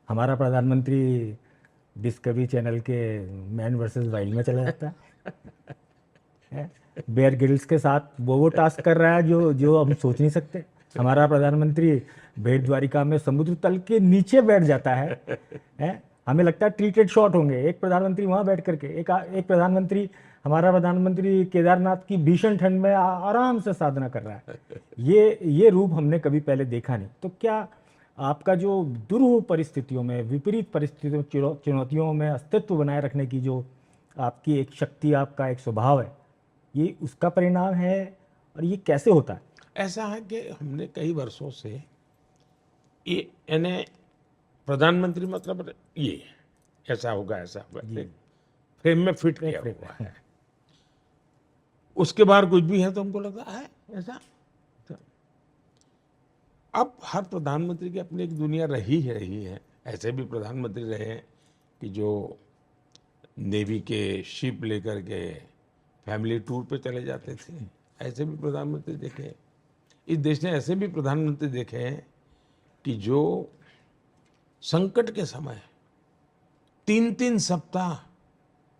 हमारा प्रधानमंत्री discovery channel के मैन वर्सेस वाइल्ड में चला जाता है। बेयर ग्रिल्स के साथ वो टास्क कर रहा है जो जो हम सोच नहीं सकते। हमारा प्रधानमंत्री भेड़ द्वारिका में समुद्र तल के नीचे बैठ जाता है। हमें लगता है ट्रीटेड शॉट होंगे, एक प्रधानमंत्री वहां बैठ करके, एक प्रधानमंत्री, हमारा प्रधानमंत्री केदारनाथ की भीषण ठंड में आराम से साधना कर रहा है। ये रूप हमने कभी पहले देखा नहीं। तो क्या आपका जो दुरूह परिस्थितियों में, विपरीत परिस्थितियों, चुनौतियों में अस्तित्व बनाए रखने की जो आपकी एक शक्ति, आपका एक स्वभाव है, ये उसका परिणाम है? और ये कैसे होता है? ऐसा है कि हमने कई वर्षों से ये यानी प्रधानमंत्री मतलब ये ऐसा होगा एक फ्रेम में फिट किया हुआ है। उसके बाहर कुछ भी है तो हमको लगता है ऐसा। तो अब हर प्रधानमंत्री की अपनी एक दुनिया रही है। ऐसे भी प्रधानमंत्री रहे हैं कि जो नेवी के शिप लेकर के फैमिली टूर पे चले जाते थे। ऐसे भी प्रधानमंत्री देखे हैं। इस देश ने ऐसे भी प्रधानमंत्री देखे हैं कि जो संकट के समय 3-3 सप्ताह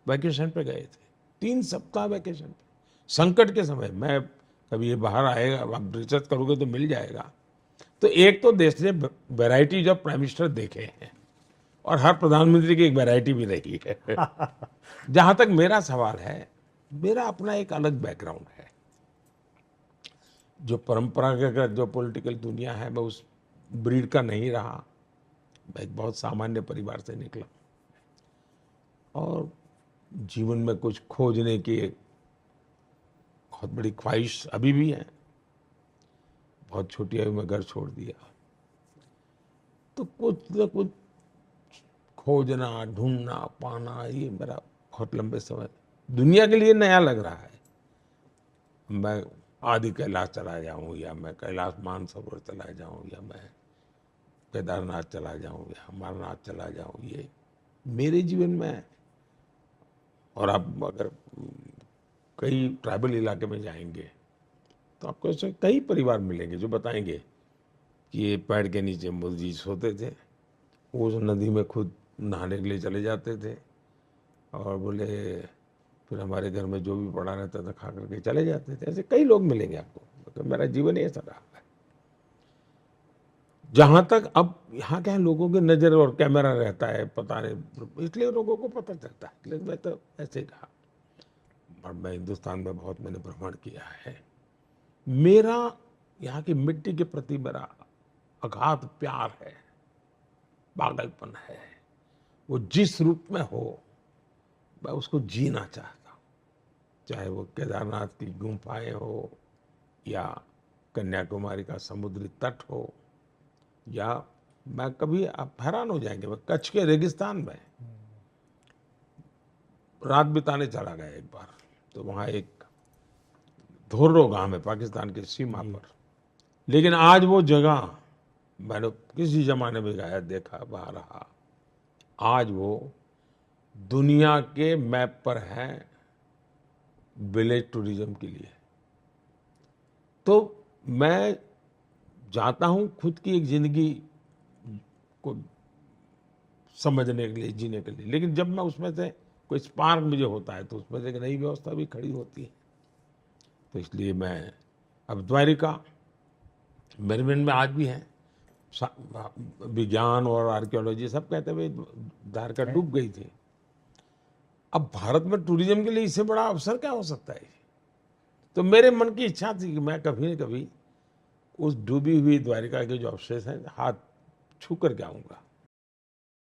वैकेशन पे गए थे। 3 सप्ताह वैकेशन पे, संकट के समय। मैं कभी ये बाहर आएगा, आप रिसर्च करोगे तो मिल जाएगा। तो एक तो देश ने वैरायटीज ऑफ प्राइम मिनिस्टर देखे हैं और हर प्रधानमंत्री की एक वैरायटी भी रही है। जहां तक मेरा सवाल है, मेरा अपना एक अलग बैकग्राउंड है। जो परंपरागत जो पॉलिटिकल दुनिया है, मैं उस ब्रीड का नहीं रहा। मैं एक बहुत सामान्य परिवार से निकला और जीवन में कुछ खोजने की एक बहुत बड़ी ख्वाहिश अभी भी है। बहुत छोटी आयु में घर छोड़ दिया तो कुछ न कुछ खोजना, ढूंढना, पाना, ये मेरा बहुत लंबे समय दुनिया के लिए नया लग रहा है। मैं आदि कैलाश चला जाऊं या मैं कैलाश मानसरोवर चला जाऊं या मैं केदारनाथ चला जाऊं या अमरनाथ चला जाऊं, ये मेरे जीवन में है। और आप अगर कई ट्राइबल इलाके में जाएंगे तो आपको ऐसे कई परिवार मिलेंगे जो बताएंगे कि ये पेड़ के नीचे मोदी जी सोते थे, उस नदी में खुद नहाने के लिए चले जाते थे और बोले फिर हमारे घर में जो भी पड़ा रहता था खा करके चले जाते थे। ऐसे कई लोग मिलेंगे आपको। तो मेरा जीवन ऐसा रहा है। जहां तक अब यहाँ क्या है, लोगों की नजर और कैमरा रहता है, पता नहीं, इसलिए लोगों को पता चलता है। लेकिन मैं तो ऐसे ही कहा, और मैं हिंदुस्तान में बहुत मैंने भ्रमण किया है। मेरा यहाँ की मिट्टी के प्रति मेरा अगाध प्यार है, पागलपन है। वो जिस रूप में हो मैं उसको जीना चाहता हूँ। चाहे वो केदारनाथ की गुफाएं हो या कन्याकुमारी का समुद्री तट हो, या मैं कभी, आप हैरान हो जाएंगे, मैं कच्छ के रेगिस्तान में रात बिताने चला गया एक बार। तो वहाँ एक धोर्रो गांव है पाकिस्तान की सीमा पर। लेकिन आज वो जगह मैंने किसी जमाने में गया, देखा, वहाँ रहा। आज वो दुनिया के मैप पर है विलेज टूरिज्म के लिए। तो मैं जाता हूँ खुद की एक जिंदगी को समझने के लिए, जीने के लिए। लेकिन जब मैं उसमें से कोई स्पार्क मुझे होता है तो उसमें से एक नई व्यवस्था भी खड़ी होती है। तो इसलिए मैं अब द्वारिका मेरे मन में आज भी है। विज्ञान और आर्कियोलॉजी सब कहते हुए द्वारका डूब गई थी। अब भारत में टूरिज्म के लिए इससे बड़ा अवसर क्या हो सकता है। तो मेरे मन की इच्छा थी कि मैं कभी न कभी उस डूबी हुई द्वारिका के जो अवशेष हैं हाथ छू कर के आऊँगा।